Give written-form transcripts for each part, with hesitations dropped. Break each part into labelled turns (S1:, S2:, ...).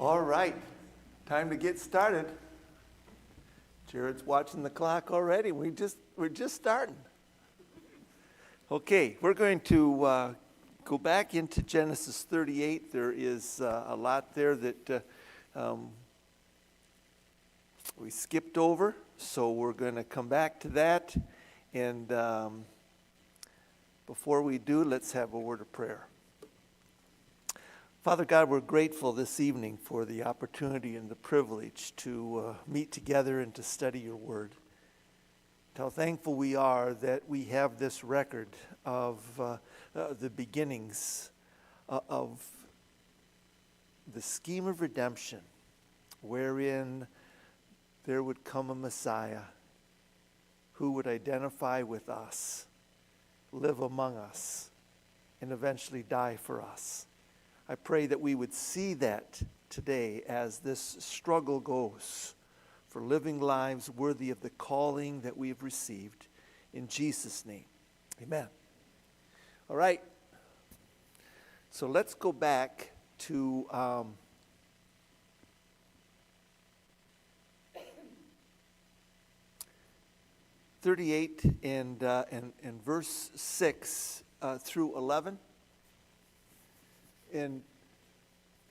S1: All right, time to get started. Jared's watching the clock already. We're just starting. Okay, we're going to go back into Genesis 38. There is a lot there that we skipped over, so we're going to come back to that. And before we do, let's have a word of prayer. Father God, we're grateful this evening for the opportunity and the privilege to meet together and to study your word. How thankful we are that we have this record of the beginnings of the scheme of redemption, wherein there would come a Messiah who would identify with us, live among us, and eventually die for us. I pray that we would see that today as this struggle goes for living lives worthy of the calling that we have received. In Jesus' name, amen. All right, so let's go back to 38 and verse 6 through 11. In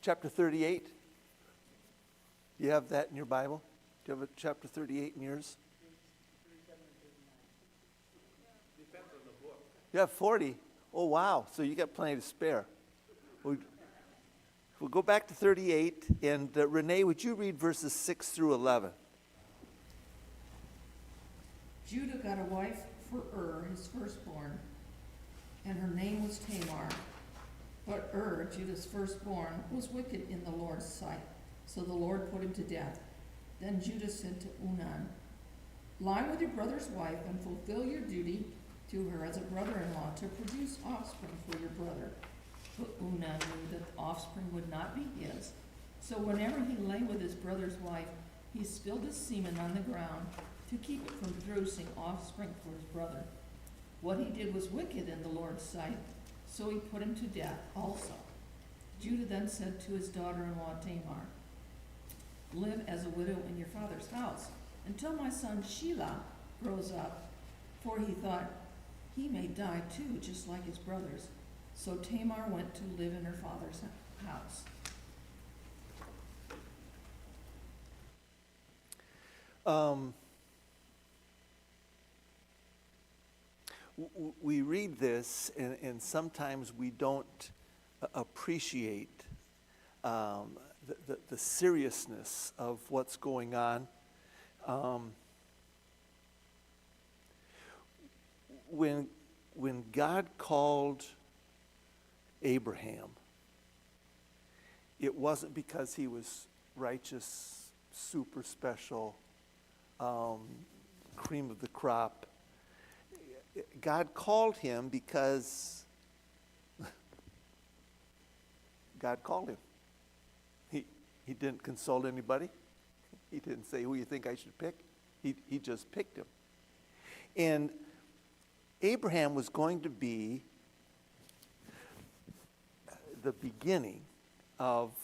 S1: chapter 38, do you have that in your Bible? Do you have a chapter 38 in yours?
S2: Depends on the book.
S1: You have 40. Oh, wow. So you got plenty to spare. We'll go back to 38. And Renee, would you read verses 6 through 11?
S3: Judah got a wife for his firstborn, and her name was Tamar. But Judah's firstborn, was wicked in the Lord's sight, so the Lord put him to death. Then Judah said to Onan, "Lie with your brother's wife and fulfill your duty to her as a brother-in-law to produce offspring for your brother." But Onan knew that the offspring would not be his. So whenever he lay with his brother's wife, he spilled his semen on the ground to keep it from producing offspring for his brother. What he did was wicked in the Lord's sight, so he put him to death also. Judah then said to his daughter-in-law Tamar, "Live as a widow in your father's house until my son Shelah grows up." For he thought, he may die too, just like his brothers. So Tamar went to live in her father's house.
S1: We read this, and sometimes we don't appreciate the seriousness of what's going on. When God called Abraham, it wasn't because he was righteous, super special, cream of the crop. God called him because God called him. He didn't consult anybody. He didn't say, "Who you think I should pick?" He just picked him. And Abraham was going to be the beginning of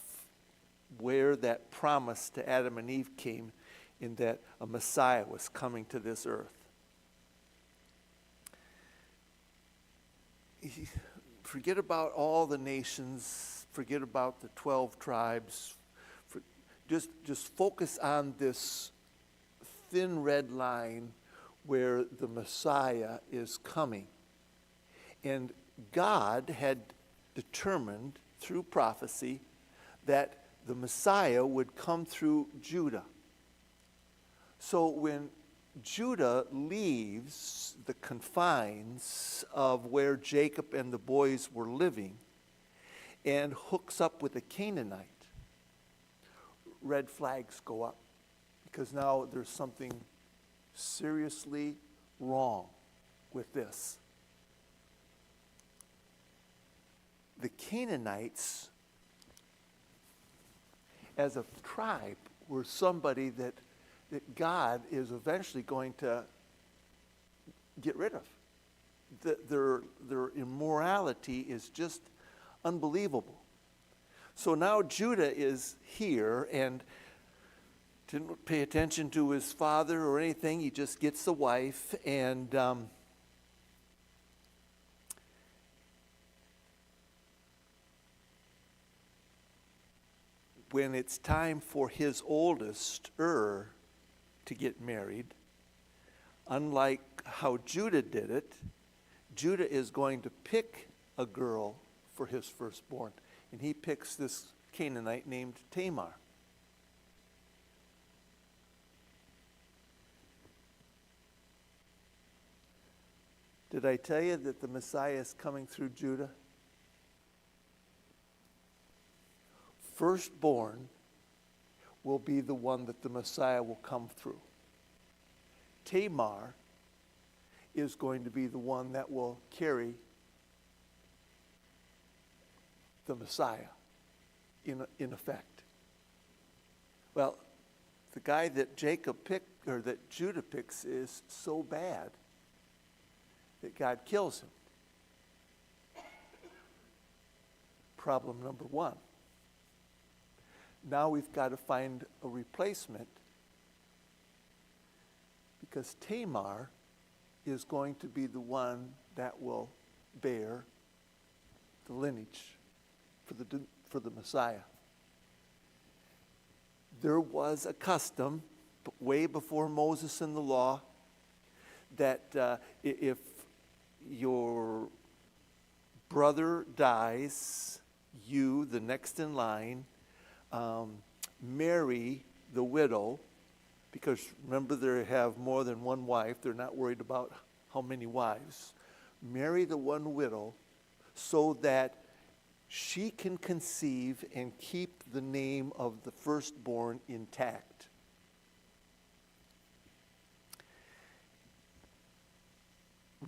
S1: where that promise to Adam and Eve came, in that a Messiah was coming to this earth. Forget about all the nations, forget about the 12 tribes, just focus on this thin red line where the Messiah is coming. And God had determined through prophecy that the Messiah would come through Judah. So when Judah leaves the confines of where Jacob and the boys were living and hooks up with a Canaanite, red flags go up, because now there's something seriously wrong with this. The Canaanites, as a tribe, were somebody that God is eventually going to get rid of. Their immorality is just unbelievable. So now Judah is here and didn't pay attention to his father or anything. He just gets a wife, and when it's time for his oldest, to get married, unlike how Judah did it, Judah is going to pick a girl for his firstborn. And he picks this Canaanite named Tamar. Did I tell you that the Messiah is coming through Judah? Firstborn will be the one that the Messiah will come through. Tamar is going to be the one that will carry the Messiah in effect. Well, the guy that Jacob picked, or that Judah picks, is so bad that God kills him. Problem number one. Now we've got to find a replacement, because Tamar is going to be the one that will bear the lineage for the Messiah. There was a custom way before Moses and the law that if your brother dies, you, the next in line, marry the widow, because remember, they have more than one wife. They're not worried about how many wives. Marry the one widow so that she can conceive and keep the name of the firstborn intact.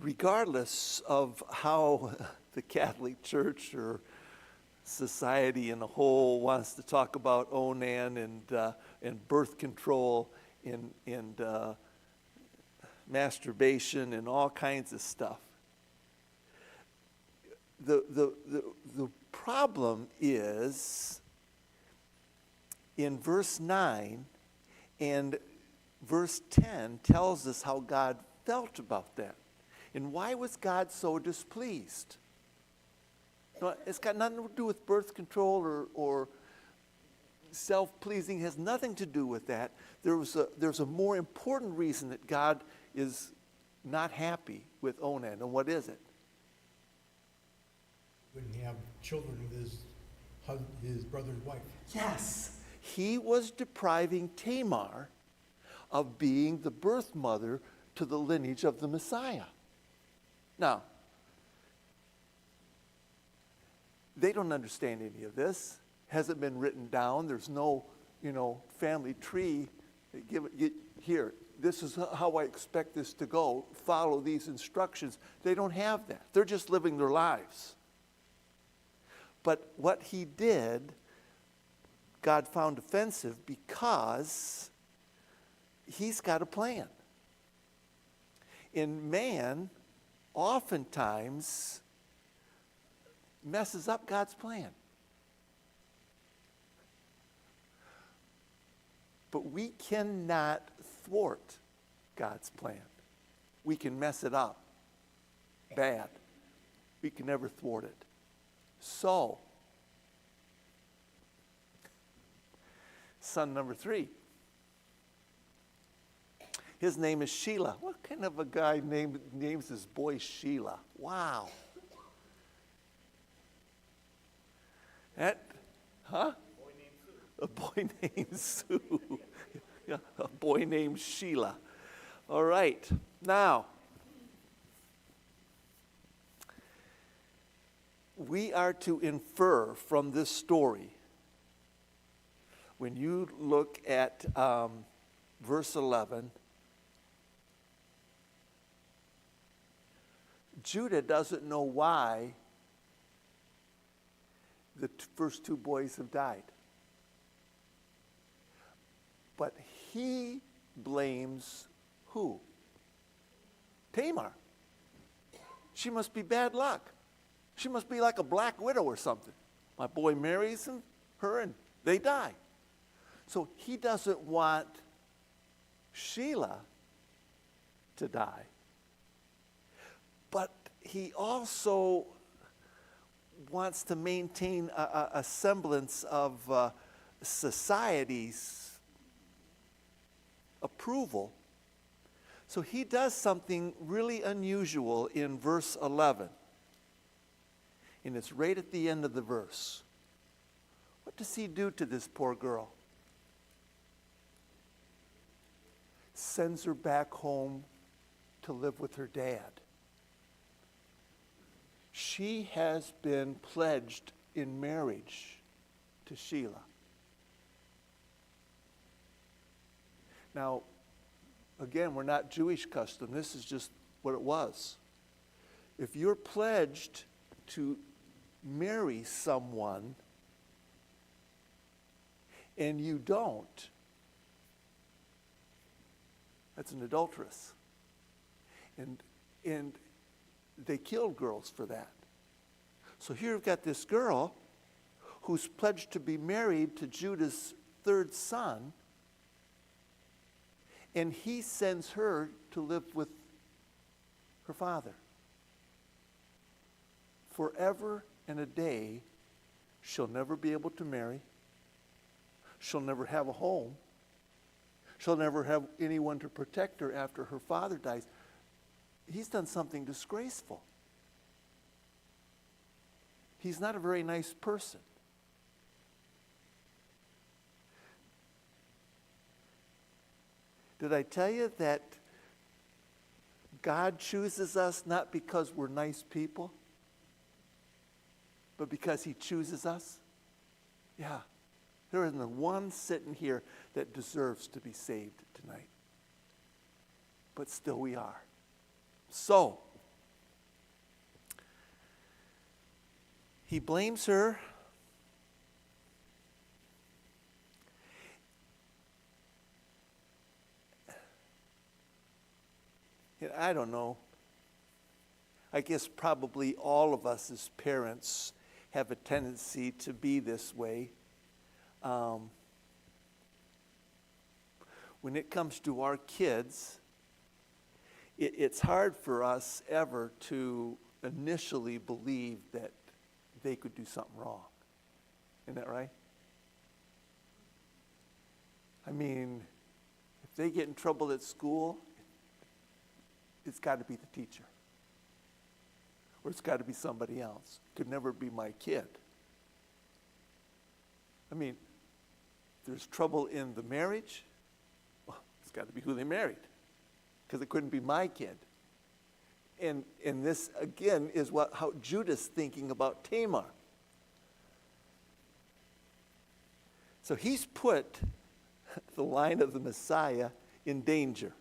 S1: Regardless of how the Catholic Church or society in a whole wants to talk about Onan and birth control and masturbation and all kinds of stuff. The problem is in verse 9, and verse 10 tells us how God felt about that. And why was God so displeased? No, it's got nothing to do with birth control or self-pleasing. It has nothing to do with that. There's a more important reason that God is not happy with Onan. And what is it?
S4: Wouldn't he have children with his brother's wife?
S1: Yes. He was depriving Tamar of being the birth mother to the lineage of the Messiah. Now, they don't understand any of this. Hasn't been written down. There's no, family tree. They give it here. This is how I expect this to go. Follow these instructions. They don't have that. They're just living their lives. But what he did, God found offensive because he's got a plan. And man oftentimes messes up God's plan. But we cannot thwart God's plan. We can mess it up bad. We can never thwart it. So, son number 3. His name is Sheila. What kind of a guy names his boy Sheila? Wow. A boy named Sue. Yeah, a boy named Sheila. All right. Now, we are to infer from this story, when you look at verse 11, Judah doesn't know why the first 2 boys have died. But he blames who? Tamar. She must be bad luck. She must be like a black widow or something. My boy marries him, her and they die. So he doesn't want Sheila to die. But he also wants to maintain a semblance of society's approval. So he does something really unusual in verse 11. And it's right at the end of the verse. What does he do to this poor girl? Sends her back home to live with her dad. She has been pledged in marriage to Sheila. Now, again, we're not Jewish custom. This is just what it was. If you're pledged to marry someone and you don't, that's an adulteress. And they killed girls for that. So here you've got this girl who's pledged to be married to Judah's third son, and he sends her to live with her father. Forever and a day, she'll never be able to marry. She'll never have a home. She'll never have anyone to protect her after her father dies. He's done something disgraceful. He's not a very nice person. Did I tell you that God chooses us not because we're nice people, but because he chooses us? Yeah. There isn't one sitting here that deserves to be saved tonight. But still we are. So, he blames her. I don't know. I guess probably all of us as parents have a tendency to be this way. When it comes to our kids, it's hard for us ever to initially believe that they could do something wrong. Isn't that right? I mean, if they get in trouble at school, it's got to be the teacher. Or it's got to be somebody else. It could never be my kid. I mean, if there's trouble in the marriage, well, it's got to be who they married. Because it couldn't be my kid. And this, again, is how Judah's thinking about Tamar. So he's put the line of the Messiah in danger.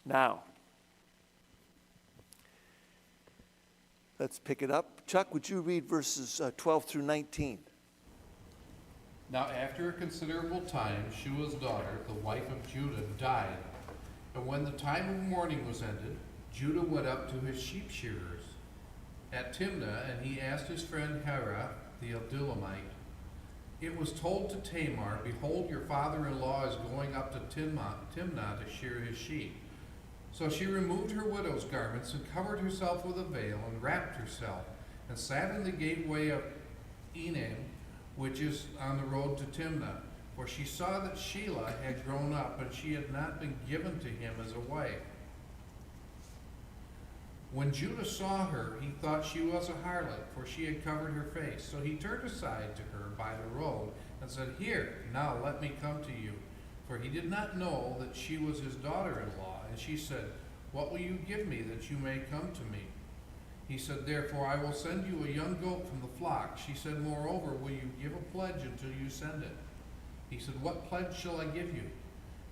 S1: Now, let's pick it up. Chuck, would you read verses 12 through 19?
S2: Now after a considerable time, Shua's daughter, the wife of Judah, died. And when the time of mourning was ended, Judah went up to his sheep shearers at Timnah, and he asked his friend Harrier, the Adullamite, "It was told to Tamar, behold, your father-in-law is going up to Timnah to shear his sheep." So she removed her widow's garments and covered herself with a veil and wrapped herself and sat in the gateway of Enaim, which is on the road to Timnah. For she saw that Sheila had grown up, and she had not been given to him as a wife. When Judah saw her, he thought she was a harlot, for she had covered her face. So he turned aside to her by the road and said, "Here, now let me come to you." For he did not know that she was his daughter-in-law. And she said, "What will you give me that you may come to me?" He said, "Therefore I will send you a young goat from the flock." She said, "Moreover, will you give a pledge until you send it?" He said, "What pledge shall I give you?"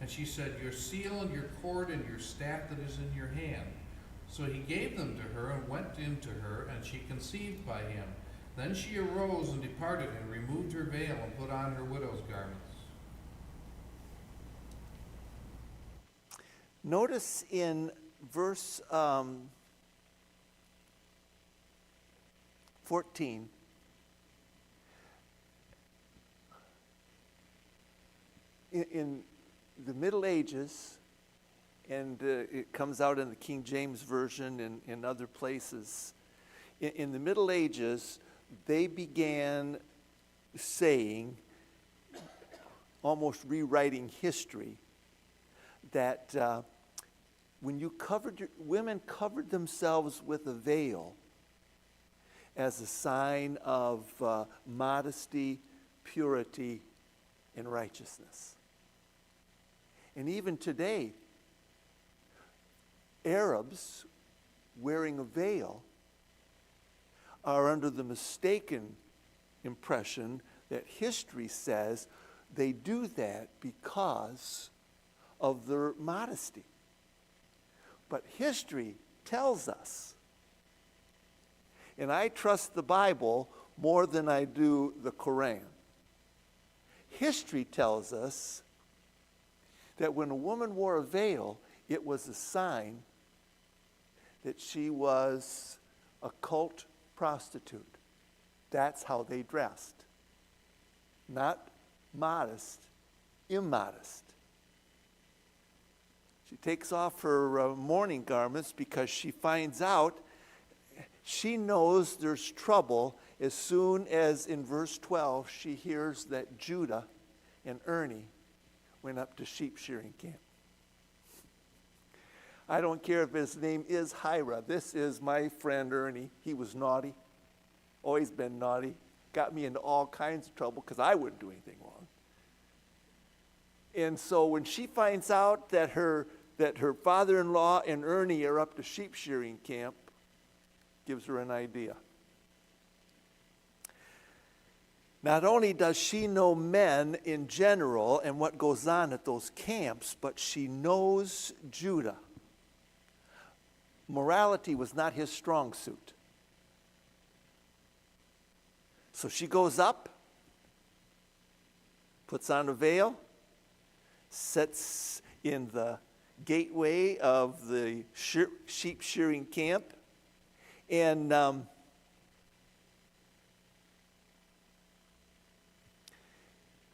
S2: And she said, "Your seal and your cord and your staff that is in your hand." So he gave them to her and went in to her, and she conceived by him. Then she arose and departed and removed her veil and put on her widow's garments.
S1: Notice in verse 14, in the Middle Ages, and it comes out in the King James Version and in other places, in the Middle Ages, they began saying, almost rewriting history, that when you women covered themselves with a veil as a sign of modesty, purity, and righteousness. And even today, Arabs wearing a veil are under the mistaken impression that history says they do that because of their modesty. But history tells us, and I trust the Bible more than I do the Quran. History tells us that when a woman wore a veil, it was a sign that she was a cult prostitute. That's how they dressed. Not modest, immodest. She takes off her mourning garments because she finds out, she knows there's trouble as soon as in verse 12 she hears that Judah and Ernie went up to sheep shearing camp. I don't care if his name is Hira. This is my friend Ernie. He was naughty, always been naughty, got me into all kinds of trouble because I wouldn't do anything wrong. And so when she finds out that her father-in-law and Ernie are up to sheep shearing camp, gives her an idea. Not only does she know men in general and what goes on at those camps, but she knows Judah. Morality was not his strong suit. So she goes up, puts on a veil, sits in the gateway of the sheep shearing camp, and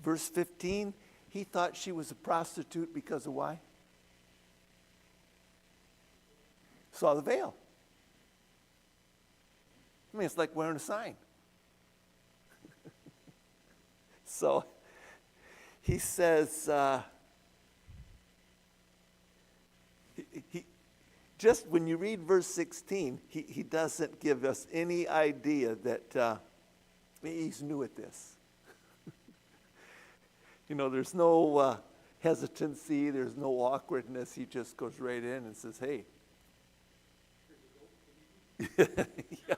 S1: verse 15, he thought she was a prostitute because of why? Saw the veil. I mean, it's like wearing a sign. So he says, he just when you read verse 16, he doesn't give us any idea that he's new at this. There's no hesitancy, there's no awkwardness. He just goes right in and says, hey. Yeah.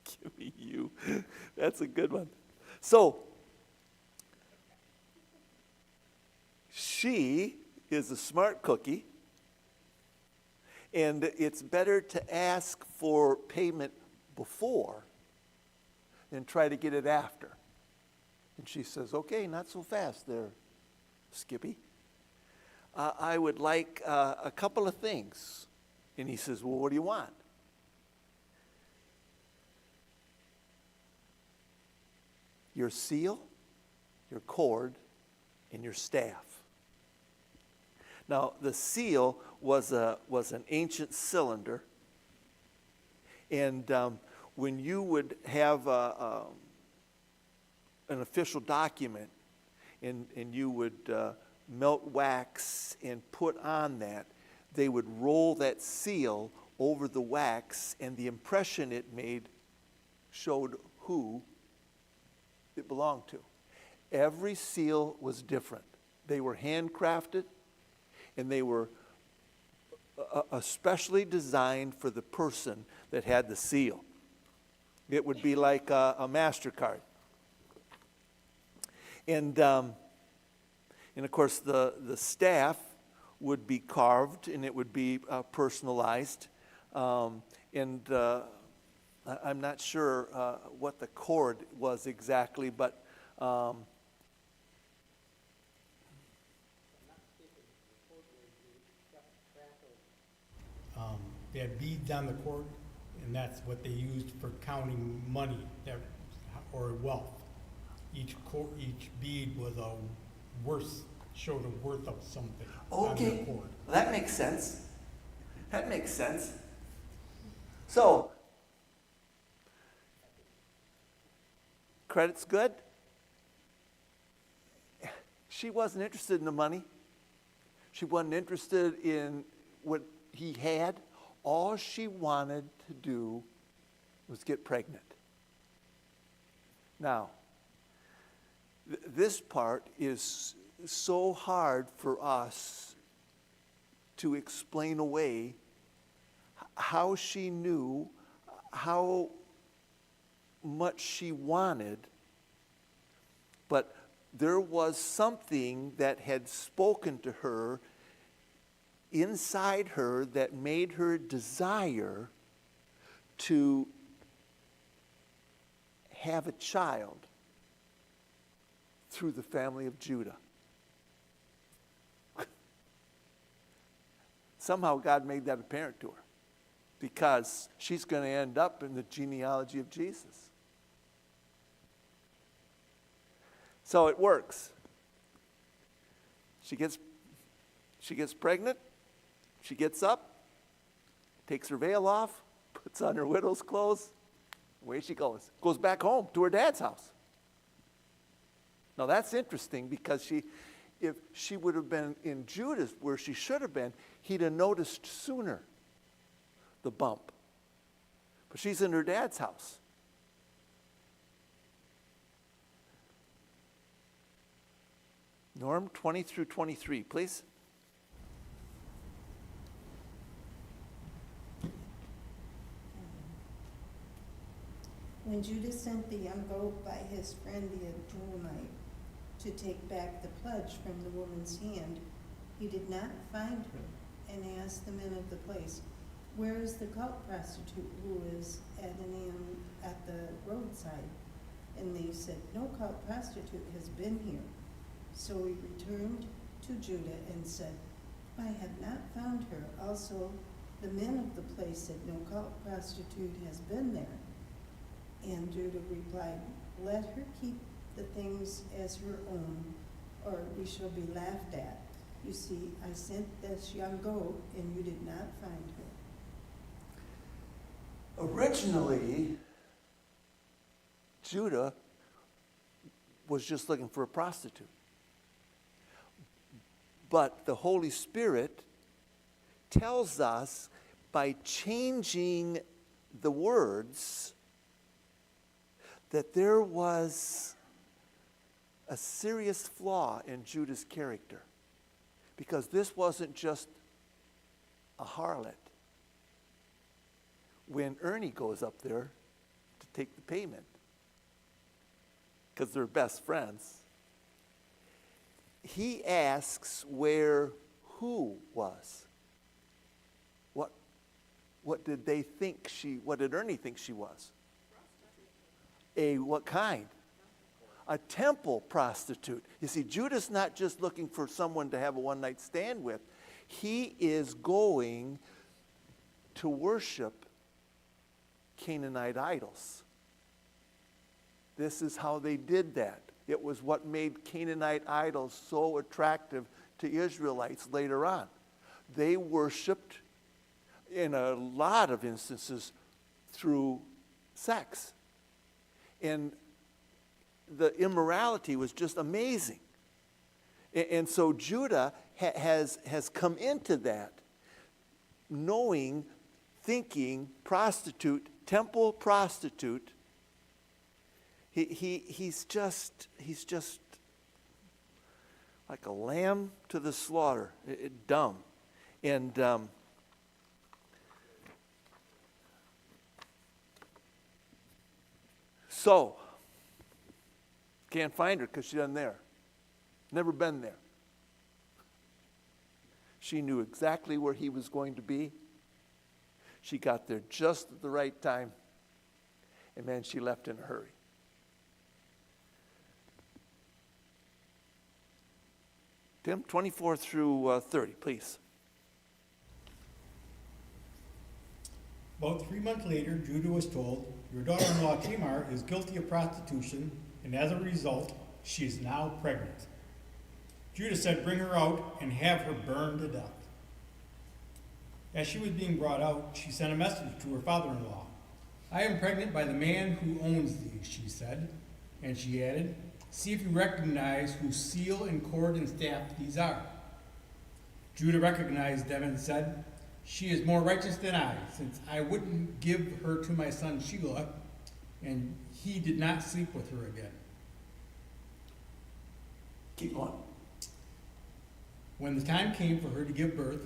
S1: Give me you. That's a good one. So, she is a smart cookie, and it's better to ask for payment before than try to get it after. And she says, okay, not so fast there, Skippy. I would like a couple of things. And he says, well, what do you want? Your seal, your cord, and your staff. Now, the seal was an ancient cylinder. And when you would have an official document and you would melt wax and put on that, they would roll that seal over the wax, and the impression it made showed who it belonged to. Every seal was different. They were handcrafted, and they were especially designed for the person that had the seal. It would be like a MasterCard. And of course, the staff would be carved, and it would be personalized. I'm not sure what the cord was exactly, but
S4: they had beads on the cord, and that's what they used for counting money or wealth. each bead was showed a worth of something on the
S1: Okay,
S4: cord.
S1: that makes sense. That makes sense. So, credit's good. She wasn't interested in the money. She wasn't interested in what he had. All she wanted to do was get pregnant. Now, this part is so hard for us to explain away how she knew, how much she wanted, but there was something that had spoken to her inside her that made her desire to have a child through the family of Judah. Somehow God made that apparent to her because she's going to end up in the genealogy of Jesus. So it works. She gets pregnant. She gets up, takes her veil off, puts on her widow's clothes. Away she goes. Goes back home to her dad's house. Now that's interesting because if she would have been in Judah where she should have been, he'd have noticed sooner the bump. But she's in her dad's house. Norm, 20 through 23, please.
S5: When Judah sent the young goat by his friend the Adullamite to take back the pledge from the woman's hand, he did not find her, and asked the men of the place, "Where is the cult prostitute who is at the roadside?" And they said, "No cult prostitute has been here." So he returned to Judah and said, "I have not found her." Also, the men of the place said, "No cult prostitute has been there." And Judah replied, "Let her keep the things as her own, or we shall be laughed at. You see, I sent this young goat, and you did not find her."
S1: Originally, Judah was just looking for a prostitute. But the Holy Spirit tells us by changing the words that there was a serious flaw in Judah's character. Because this wasn't just a harlot. When Ernie goes up there to take the payment, because they're best friends, he asks where who was. What did they think what did Ernie think she was? A what kind? A temple prostitute. You see, Judah's not just looking for someone to have a one-night stand with. He is going to worship Canaanite idols. This is how they did that. It was what made Canaanite idols so attractive to Israelites later on. They worshiped, in a lot of instances, through sex. And the immorality was just amazing. And so Judah has come into that, knowing, thinking, prostitute, temple prostitute. He's just like a lamb to the slaughter, dumb. And so, can't find her because she's not there. Never been there. She knew exactly where he was going to be. She got there just at the right time. And man, she left in a hurry. Tim, 24 through 30, please.
S4: About 3 months later, Judah was told, "Your daughter-in-law Tamar is guilty of prostitution and as a result, she is now pregnant. Judah said, "Bring her out and have her burned to death." As she was being brought out, she sent a message to her father-in-law. "I am pregnant by the man who owns these," she said. And she added, "See if you recognize whose seal and cord and staff these are." Judah recognized them and said, "She is more righteous than I, since I wouldn't give her to my son Shelah, and he did not sleep with her again."
S1: Keep going.
S4: When the time came for her to give birth,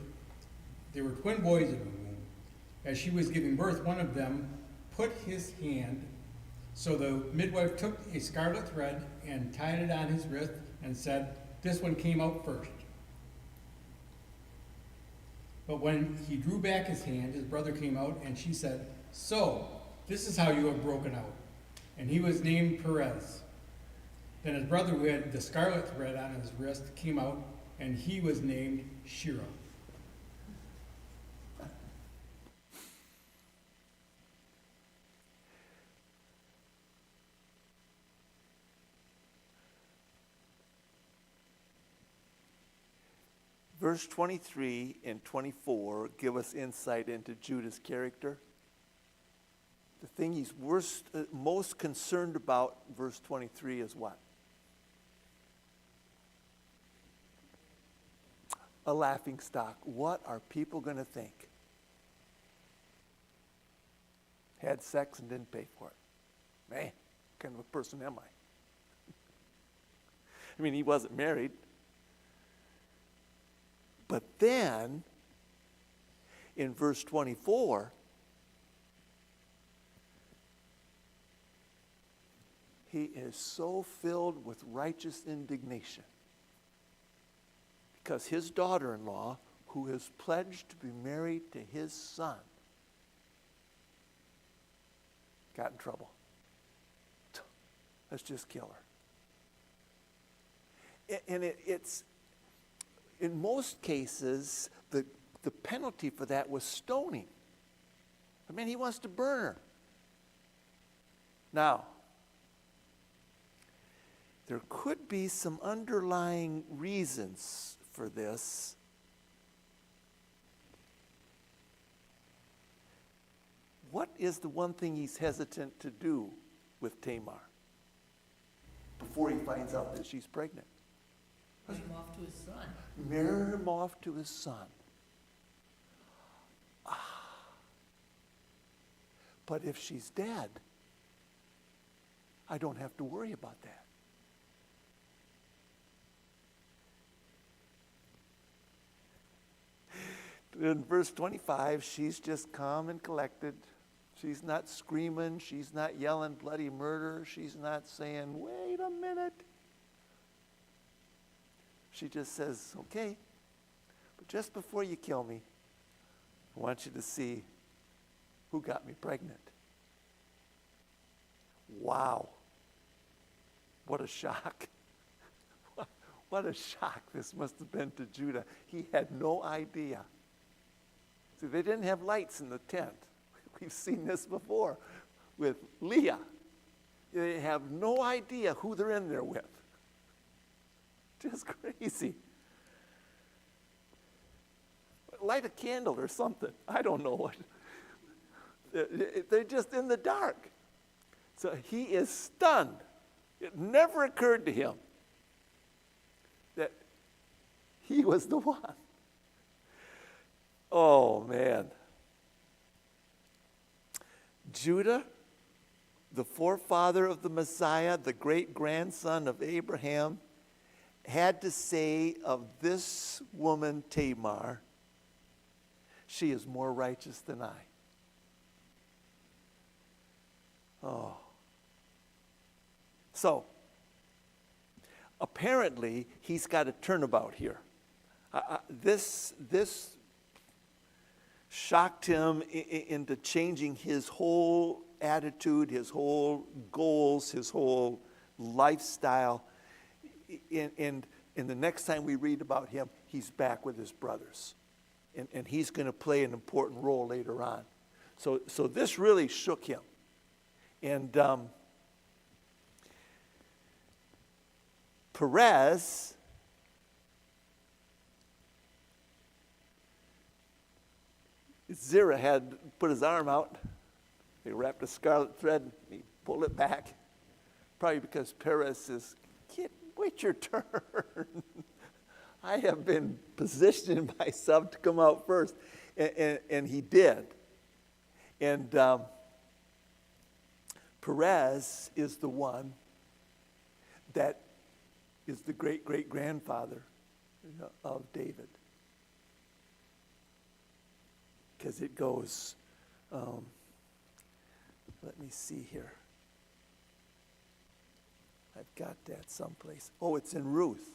S4: there were twin boys in her womb. As she was giving birth, one of them put his hand. So the midwife took a scarlet thread and tied it on his wrist and said, "This one came out first." But when he drew back his hand, his brother came out, and she said, "So, this is how you have broken out." And he was named Perez. Then his brother, who had the scarlet thread on his wrist, came out, and he was named Shira.
S1: Verse 23 and 24 give us insight into Judah's character. The thing he's most concerned about, verse 23, is what? A laughing stock. What are people going to think? Had sex and didn't pay for it. Man, what kind of a person am I? I mean, he wasn't married. But then, in verse 24, he is so filled with righteous indignation because his daughter-in-law, who is pledged to be married to his son, got in trouble. Let's just kill her. And it's in most cases, the penalty for that was stoning. I mean, he wants to burn her. Now, there could be some underlying reasons for this. What is the one thing he's hesitant to do with Tamar before he finds out that she's pregnant?
S3: Bring him off to his son.
S1: Marry him off to his son. But if she's dead, I don't have to worry about that. In verse 25, she's just calm and collected. She's not screaming. She's not yelling bloody murder. She's not saying, "Wait a minute." She just says, "Okay, but just before you kill me, I want you to see who got me pregnant." Wow. What a shock. What a shock this must have been to Judah. He had no idea. See, they didn't have lights in the tent. We've seen this before with Leah. They have no idea who they're in there with. Just crazy. Light a candle or something. I don't know what. They're just in the dark. So he is stunned. It never occurred to him that he was the one. Oh, man. Judah, the forefather of the Messiah, the great-grandson of Abraham, had to say of this woman, Tamar, she is more righteous than I. Oh. So, apparently, he's got a turnabout here. This shocked him into changing his whole attitude, his whole goals, his whole lifestyle. And the next time we read about him, he's back with his brothers. And he's going to play an important role later on. So this really shook him. And Perez Zerah had put his arm out. They wrapped a scarlet thread and he pulled it back. Probably because Perez says, "Kid, wait your turn. I have been positioning myself to come out first." And he did. And Perez is the one that is the great-great-grandfather of David. Because it goes, let me see here. I've got that someplace. Oh, it's in Ruth.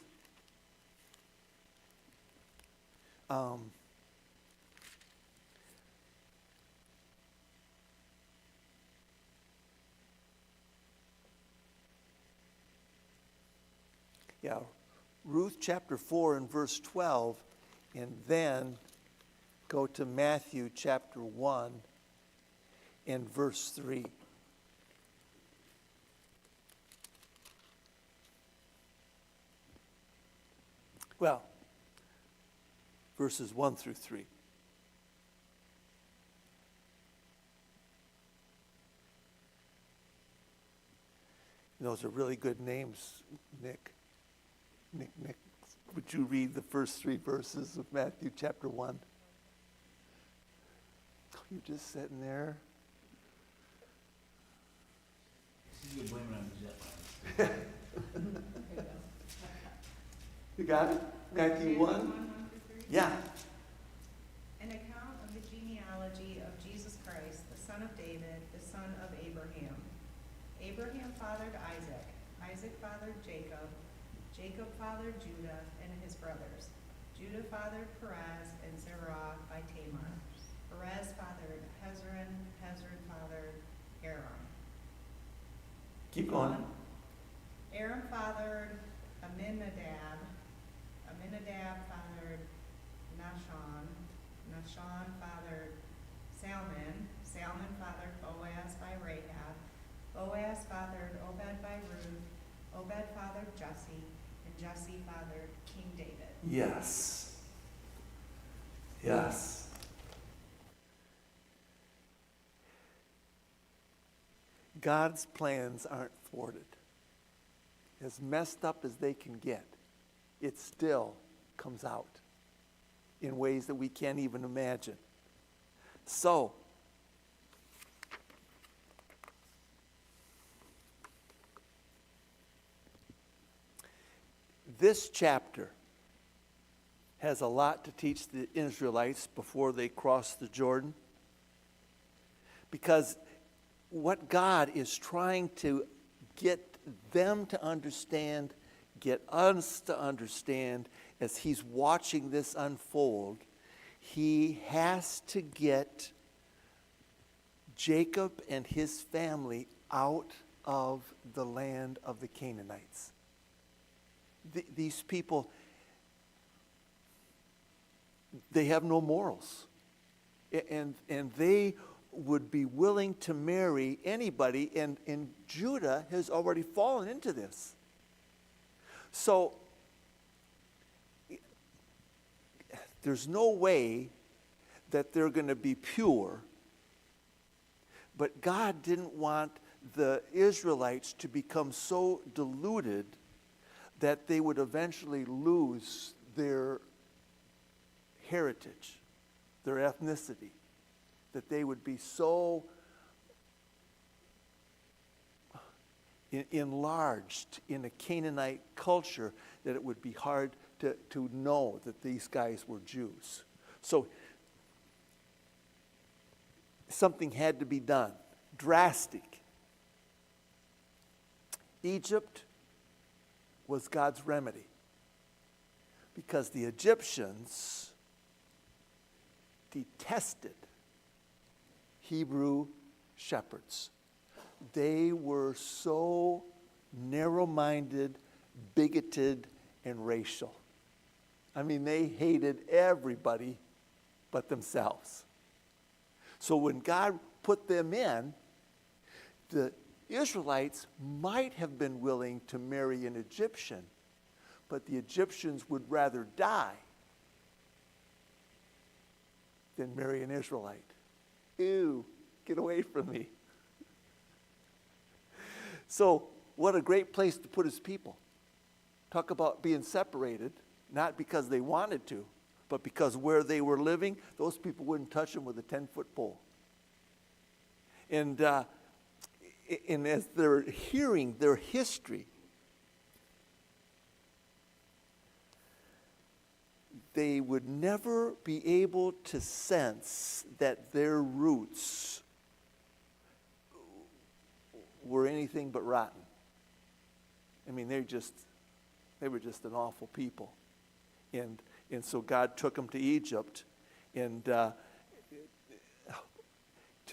S1: Yeah, Ruth chapter 4 and verse 12, and then go to Matthew chapter 1 and verse 3. Well, verses 1 through 3. Those are really good names, Nick. Nick, would you read the first 3 verses of Matthew chapter 1? You're just sitting there.
S6: You blame it on the jet lag.
S1: You got it? Matthew 1? Yeah.
S7: An account of the genealogy of Jesus Christ, the son of David, the son of Abraham. Abraham fathered Isaac. Isaac fathered Jacob. Jacob fathered Judah and his brothers. Judah fathered Perez and Zerah by Tamar. Perez fathered Hezron. Hezron fathered Aram.
S1: Keep going.
S7: Aram fathered Aminadab. Aminadab fathered Nahshon. Nahshon fathered Salmon. Salmon fathered Boaz by Rahab. Boaz fathered Obed by Ruth. Obed fathered Jesse. And Jesse fathered King David.
S1: Yes. Yes. God's plans aren't thwarted. As messed up as they can get, it still comes out in ways that we can't even imagine. So, this chapter has a lot to teach the Israelites before they cross the Jordan. Because what God is trying to get them to understand, get us to understand as he's watching this unfold, he has to get Jacob and his family out of the land of the Canaanites. These people, they have no morals. And they would be willing to marry anybody, and Judah has already fallen into this. So there's no way that they're going to be pure, but God didn't want the Israelites to become so deluded that they would eventually lose their heritage, their ethnicity, that they would be so enlarged in a Canaanite culture that it would be hard to know that these guys were Jews. So something had to be done, drastic. Egypt was God's remedy because the Egyptians detested Hebrew shepherds. They were so narrow-minded, bigoted, and racial. I mean, they hated everybody but themselves. So when God put them in, the Israelites might have been willing to marry an Egyptian, but the Egyptians would rather die than marry an Israelite. Ew, get away from me. So, what a great place to put his people. Talk about being separated, not because they wanted to, but because where they were living, those people wouldn't touch them with a 10-foot pole. And as they're hearing their history, they would never be able to sense that their roots were anything but rotten. I mean, they were just an awful people. And so God took them to Egypt and to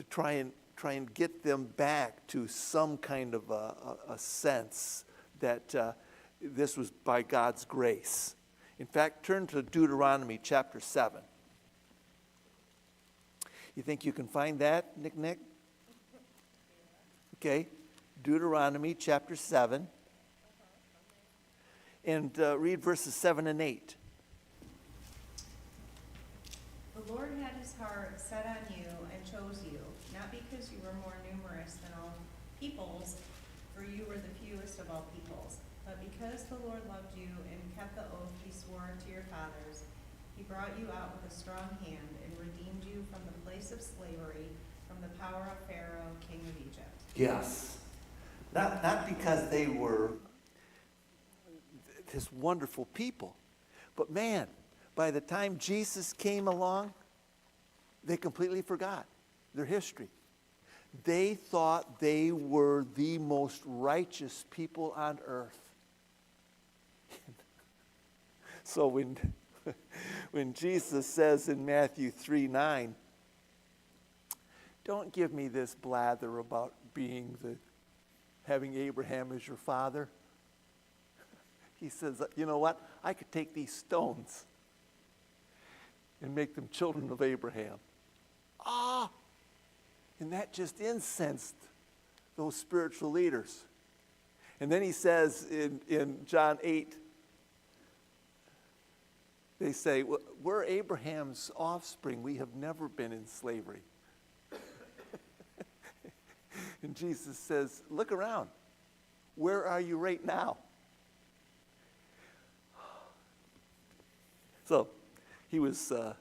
S1: try and get them back to some kind of a sense that this was by God's grace. In fact, turn to Deuteronomy chapter 7. You think you can find that, Nick? Okay, Deuteronomy chapter 7. And read verses 7 and 8.
S7: The Lord had his heart set on you and chose you, not because you were more numerous than all peoples, for you were the fewest of all peoples, but because the Lord loved you and kept the oath he swore to your fathers. He brought you out with a strong hand and redeemed you from the place of slavery, from the power of Pharaoh, king of Egypt.
S1: Yes. Not because they were this wonderful people, but man, by the time Jesus came along, they completely forgot their history. They thought they were the most righteous people on earth. So when Jesus says in Matthew 3:9, don't give me this blather about having Abraham as your father. He says, you know what? I could take these stones and make them children of Abraham. And that just incensed those spiritual leaders. And then he says in John 8, they say, we're Abraham's offspring. We have never been in slavery. And Jesus says, look around. Where are you right now? So he was the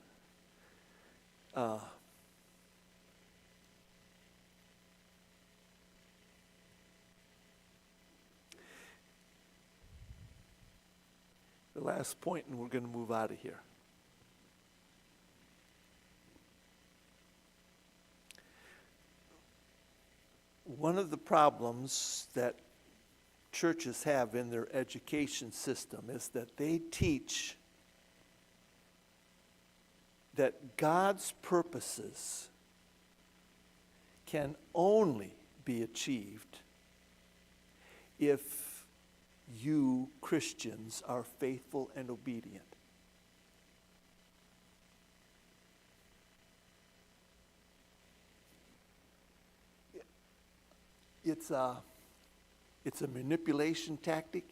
S1: last point, and we're going to move out of here. One of the problems that churches have in their education system is that they teach that God's purposes can only be achieved if you Christians are faithful and obedient. It's a manipulation tactic.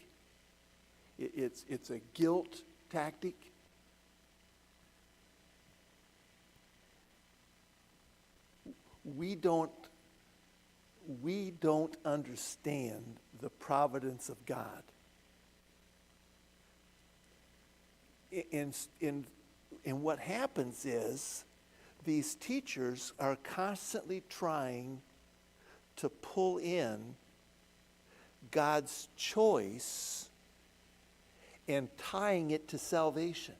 S1: It's a guilt tactic. We don't understand the providence of God. And what happens is these teachers are constantly trying to pull in God's choice and tying it to salvation.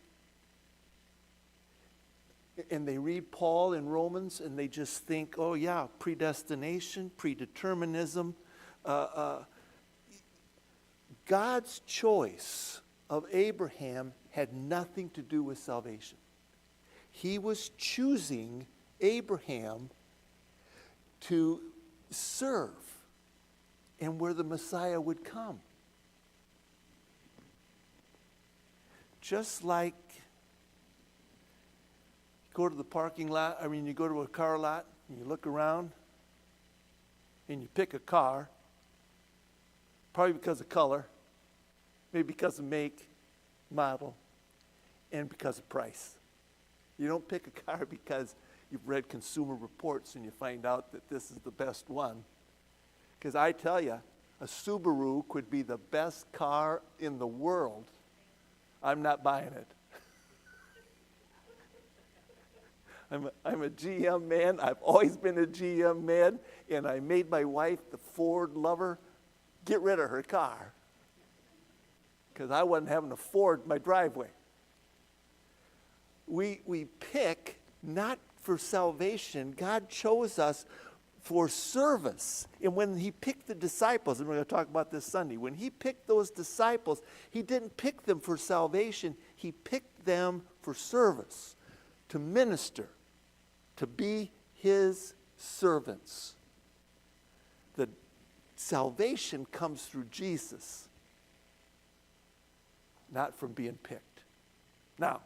S1: And they read Paul in Romans and they just think, oh yeah, predestination, predeterminism. God's choice of Abraham had nothing to do with salvation. He was choosing Abraham to serve and where the Messiah would come. Just like go to the parking lot, you go to a car lot, and you look around, and you pick a car, probably because of color, maybe because of make, model, and because of price. You don't pick a car because you've read Consumer Reports and you find out that this is the best one. Because I tell you, a Subaru could be the best car in the world. I'm not buying it. I'm a GM man. I've always been a GM man, and I made my wife, the Ford lover, get rid of her car because I wasn't having to Ford my driveway. We pick not for salvation. God chose us for service. And when he picked the disciples, and we're going to talk about this Sunday, when he picked those disciples, he didn't pick them for salvation. He picked them for service, to minister, to be his servants. The salvation comes through Jesus, not from being picked. Now,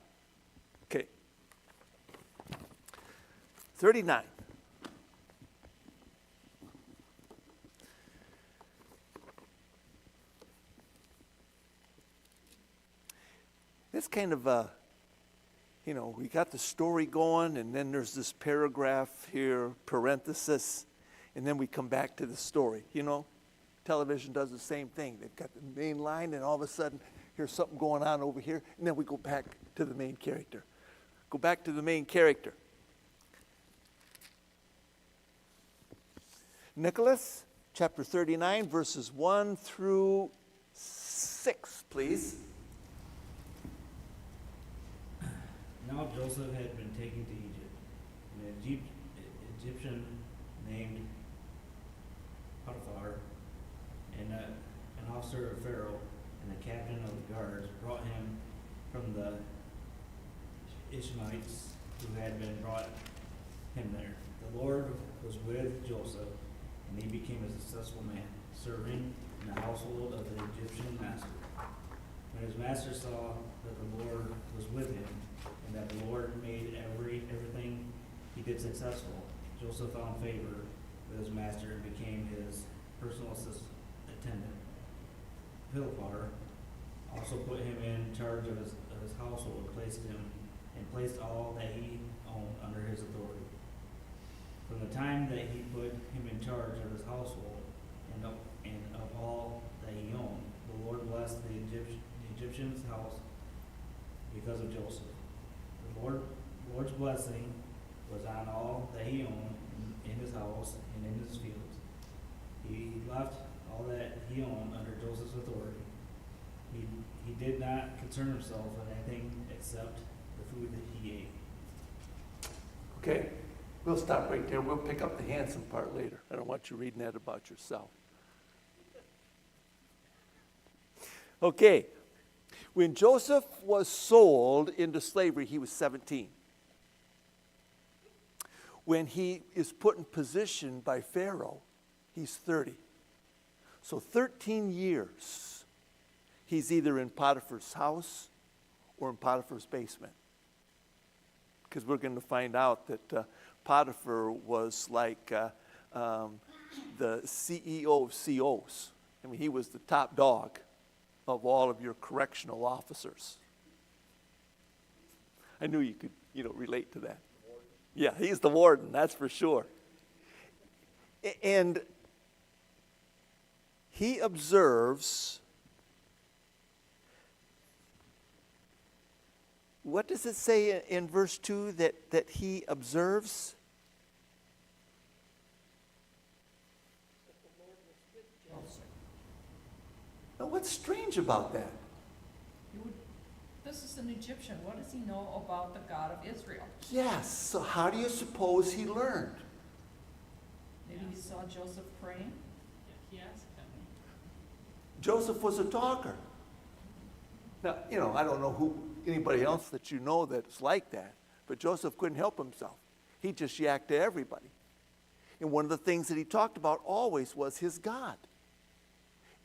S1: okay. 39. It's kind of we got the story going, and then there's this paragraph here, parenthesis, and then we come back to the story. Television does the same thing. They've got the main line, and all of a sudden, here's something going on over here, and then we go back to the main character. Go back to the main character. Nicholas, chapter 39, verses 1 through 6, please.
S6: Now Joseph had been taken to Egypt, and an Egyptian named Potiphar, and an officer of Pharaoh, and the captain of the guards brought him from the Ishmaelites who had been brought him there. The Lord was with Joseph, and he became a successful man, serving in the household of the Egyptian master. When his master saw that the Lord was with him, and that the Lord made everything he did successful, Joseph found favor with his master and became his personal attendant. Potiphar also put him in charge of his household, placed all that he owned under his authority. From the time that he put him in charge of his household and of all that he owned, the Lord blessed the Egyptian's house because of Joseph. The Lord's blessing was on all that he owned in his house and in his fields. He left all that he owned under Joseph's authority. He did not concern himself with anything except the food that he ate.
S1: Okay, we'll stop right there. We'll pick up the handsome part later. I don't want you reading that about yourself. Okay, when Joseph was sold into slavery, he was 17. When he is put in position by Pharaoh, he's 30. So 13 years, he's either in Potiphar's house or in Potiphar's basement. Because we're going to find out that Potiphar was like the CEO of COs. I mean, he was the top dog of all of your correctional officers. I knew you could, relate to that. Yeah, he's the warden, that's for sure. And he observes, what does it say in verse 2 that he observes? Now, what's strange about that?
S3: This is an Egyptian. What does he know about the God of Israel?
S1: Yes, so how do you suppose he learned?
S3: Maybe he saw Joseph praying.
S8: He asked him.
S1: Joseph was a talker. Now, I don't know anybody else that you know that's like that, but Joseph couldn't help himself. He just yacked to everybody. And one of the things that he talked about always was his God.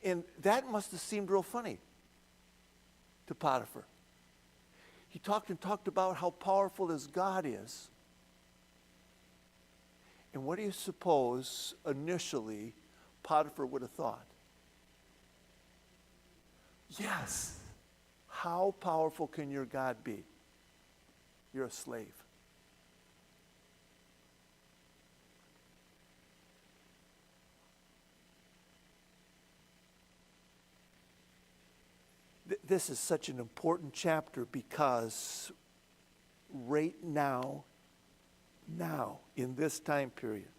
S1: And that must have seemed real funny to Potiphar. He talked about how powerful his God is. And what do you suppose initially Potiphar would have thought? Yes, How powerful can your God be? You're a slave. This is such an important chapter because right now, in this time period,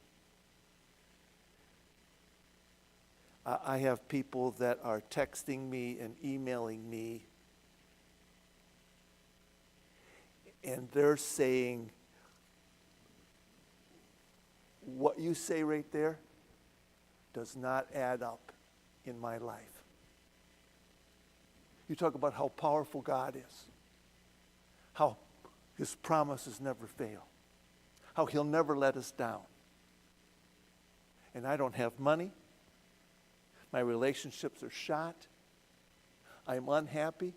S1: I have people that are texting me and emailing me, and they're saying, what you say right there does not add up in my life. You talk about how powerful God is, how his promises never fail, how he'll never let us down. And I don't have money. My relationships are shot. I'm unhappy.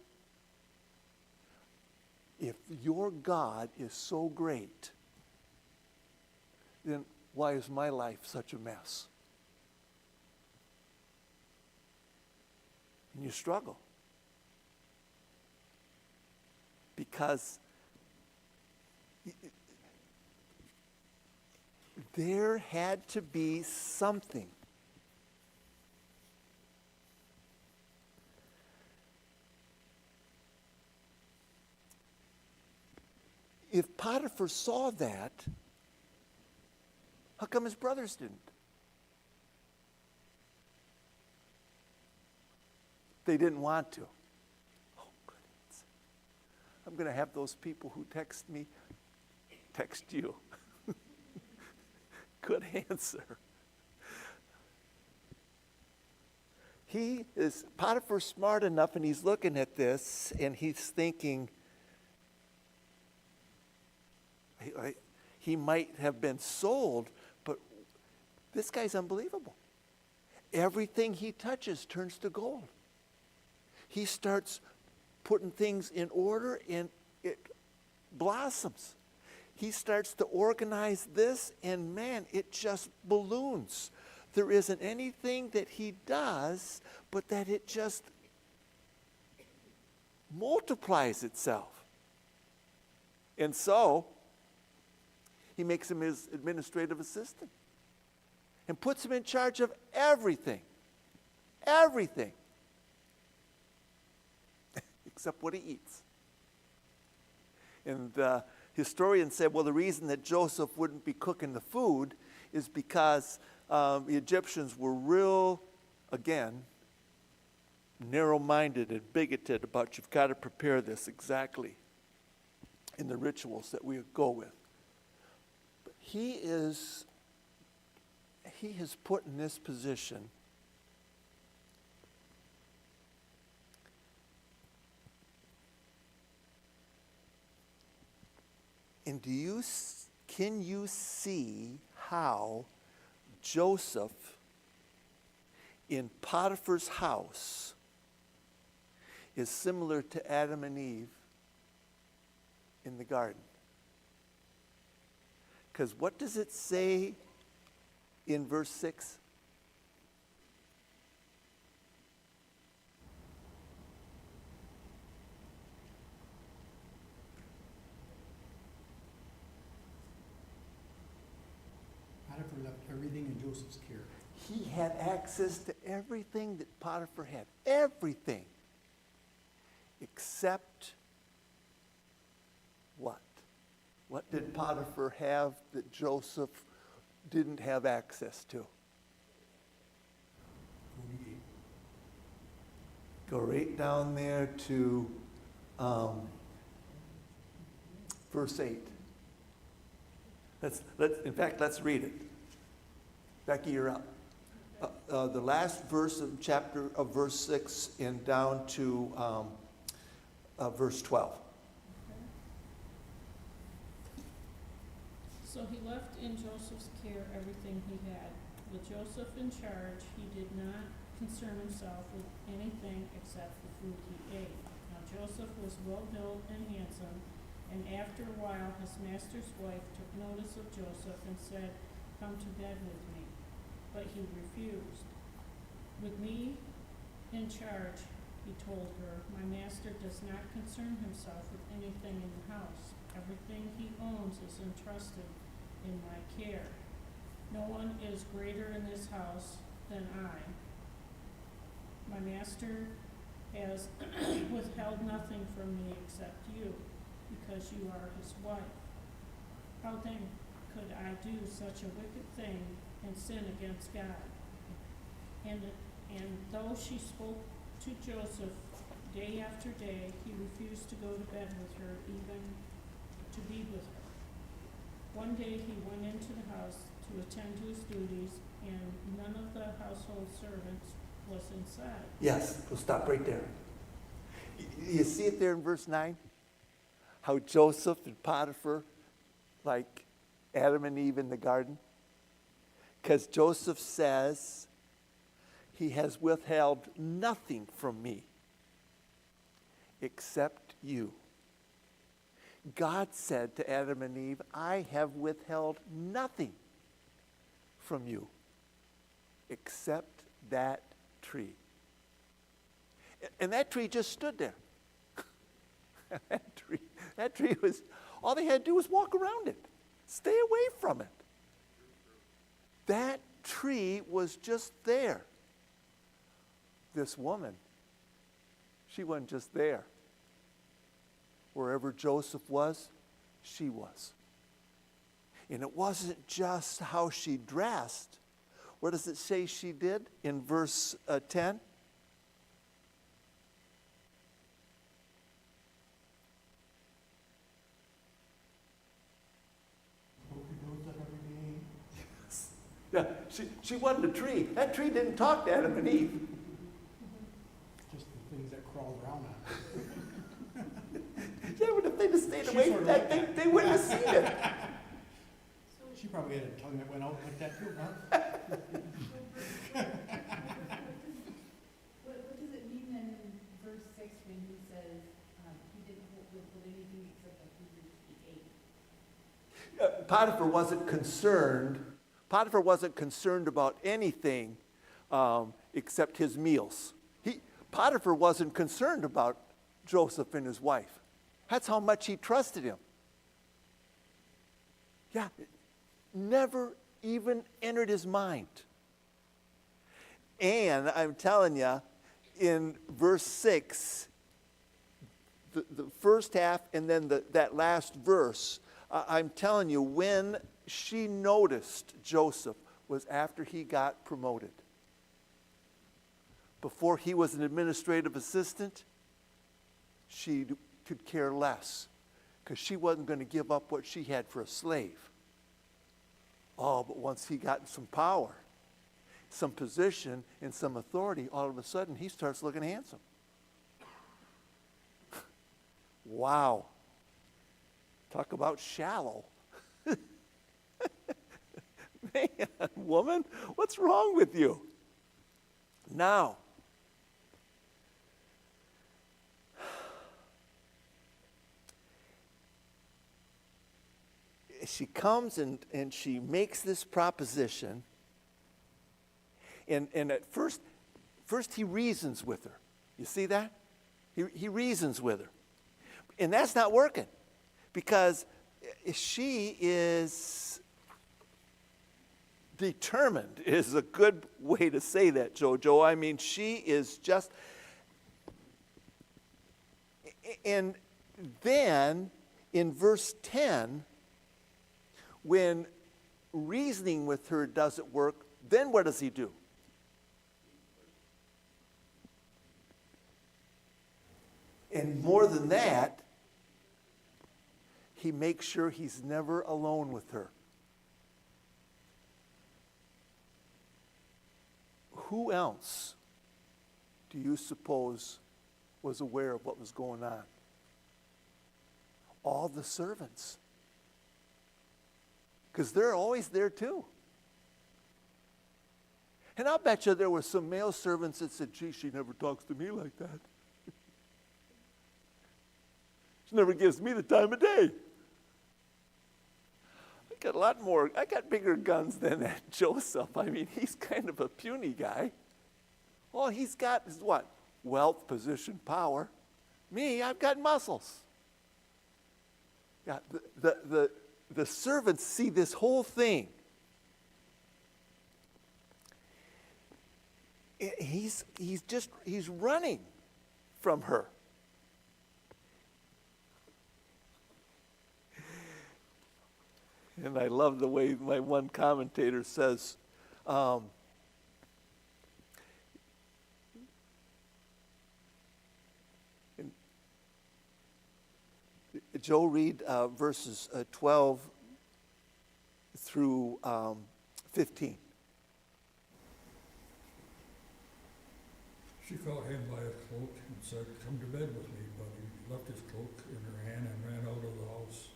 S1: If your God is so great, then why is my life such a mess? And you struggle. Because there had to be something. If Potiphar saw that, how come his brothers didn't? They didn't want to. Oh, goodness. I'm going to have those people who text me text you. Good answer. Potiphar's smart enough, and he's looking at this, and he's thinking, he might have been sold, but this guy's unbelievable. Everything he touches turns to gold. He starts putting things in order, and it blossoms. He starts to organize this, and man, it just balloons. There isn't anything that he does, but that it just multiplies itself. And so, he makes him his administrative assistant and puts him in charge of everything. Everything. Except what he eats. And the historian said, well, the reason that Joseph wouldn't be cooking the food is because the Egyptians were real, again, narrow-minded and bigoted about you've got to prepare this exactly in the rituals that we go with. But he is put in this position. And can you see how Joseph in Potiphar's house is similar to Adam and Eve in the garden? Because what does it say in verse 6?
S4: Potiphar left everything in Joseph's care.
S1: He had access to everything that Potiphar had. Everything. Except what? What did Potiphar have that Joseph didn't have access to? Go right down there to verse 8. Let's read it. Becky, you're up. The last verse of verse 6 and down to verse 12.
S8: So he left in Joseph's care everything he had. With Joseph in charge, he did not concern himself with anything except the food he ate. Now Joseph was well-built and handsome, and after a while his master's wife took notice of Joseph and said, "Come to bed with me." But he refused. With me in charge, He told her, "My master does not concern himself with anything in the house. Everything he owns is entrusted in my care. No one is greater in this house than I. My master has withheld nothing from me except you, because you are his wife. How then could I do such a wicked thing and sin against God?" And though she spoke to Joseph day after day, he refused to go to bed with her, even to be with her. One day he went into the house to attend to his duties, and none of the household servants was inside.
S1: Yes, we'll stop right there. You see it there in verse 9? How Joseph and Potiphar, like Adam and Eve in the garden? Because Joseph says, he has withheld nothing from me except you. God said to Adam and Eve, I have withheld nothing from you except that tree. And that tree just stood there. that tree was, all they had to do was walk around it. Stay away from it. That tree was just there. This woman, she wasn't just there. Wherever Joseph was, she was. And it wasn't just how she dressed. What does it say she did in verse 10? Yeah, she wasn't a tree. That tree didn't talk to Adam and Eve.
S4: Just the things that crawled around on it.
S1: Yeah, but if they'd have stayed
S4: She's
S1: away
S4: sort
S1: from
S4: of
S1: that,
S4: like
S1: they wouldn't have seen it.
S4: She probably had a tongue that went out like that too, huh?
S9: What does it mean then in verse 6 when he says he didn't withhold anything except the food he ate?
S1: Potiphar wasn't concerned. Potiphar wasn't concerned about anything except his meals. Potiphar wasn't concerned about Joseph and his wife. That's how much he trusted him. Yeah, it never even entered his mind. And I'm telling you, in verse 6, the first half and then that last verse, I'm telling you, when she noticed Joseph was after he got promoted. Before he was an administrative assistant, she could care less because she wasn't going to give up what she had for a slave. Oh, but once he got some power, some position, and some authority, all of a sudden he starts looking handsome. Wow. Talk about shallow. Man, woman, what's wrong with you? Now, she comes and she makes this proposition. And at first he reasons with her. You see that? He reasons with her. And that's not working. Because she is determined, is a good way to say that, Jojo. I mean, she is just... And then, in verse 10, when reasoning with her doesn't work, then what does he do? And more than that, he makes sure he's never alone with her. Who else do you suppose was aware of what was going on? All the servants. Because they're always there too. And I'll bet you there were some male servants that said, gee, she never talks to me like that. She never gives me the time of day. I got bigger guns than that Joseph. I mean, he's kind of a puny guy. All he's got is what? wealth, position, power. Me, I've got muscles. Yeah, the servants see this whole thing. He's running from her. And I love the way my one commentator says, Joe, read verses 12 through 15.
S10: She caught him by his cloak and said, "Come to bed with me." But he left his cloak in her hand and ran out of the house.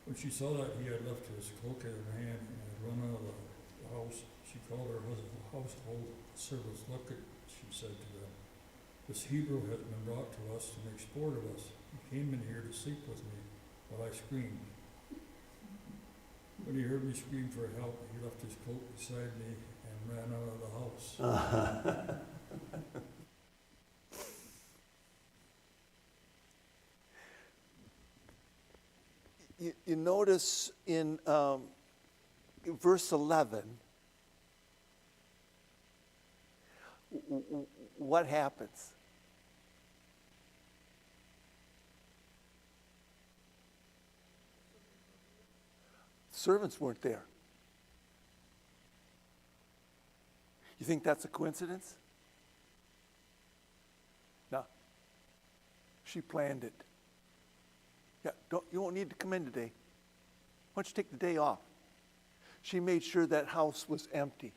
S10: When she saw that he had left his cloak in her hand and had run out of the house, she called her household servants. "Look at," she said to them, "this Hebrew has been brought to us to make sport of us. He came in here to sleep with me, but I screamed. When he heard me scream for help, he left his cloak beside me and ran out of the house."
S1: You notice in verse 11, what happens? Servants weren't there. You think that's a coincidence? No. She planned it. Yeah, you won't need to come in today. Why don't you take the day off? She made sure that house was empty.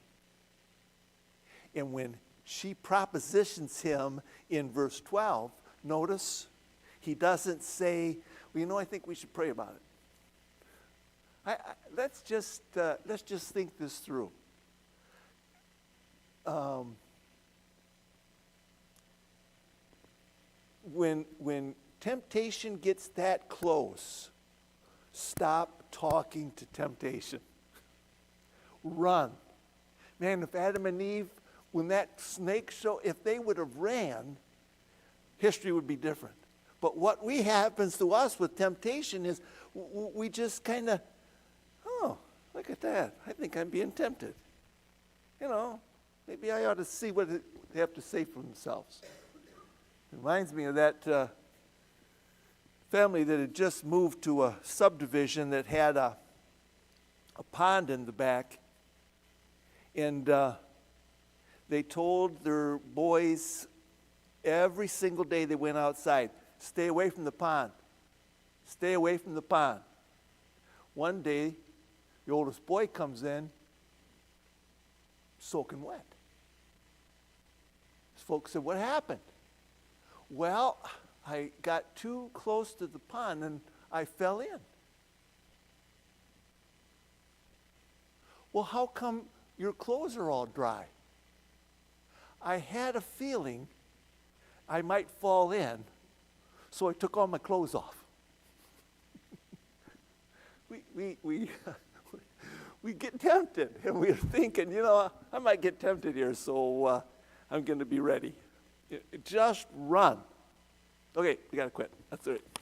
S1: And when she propositions him in verse 12, notice he doesn't say, "Well, I think we should pray about it." Let's just think this through. When temptation gets that close, stop talking to temptation. Run. Man, if Adam and Eve, when that snake if they would have ran, history would be different. But what happens to us with temptation is we just kind of, oh, look at that. I think I'm being tempted. Maybe I ought to see what they have to say for themselves. It reminds me of that family that had just moved to a subdivision that had a pond in the back. And they told their boys every single day they went outside, "Stay away from the pond. Stay away from the pond." One day, the oldest boy comes in, soaking wet. His folks said, "What happened?" "Well, I got too close to the pond and I fell in." "Well, how come your clothes are all dry?" "I had a feeling I might fall in, so I took all my clothes off." We get tempted, and we're thinking, I might get tempted here, so I'm going to be ready. Just run. Okay, we got to quit. That's it.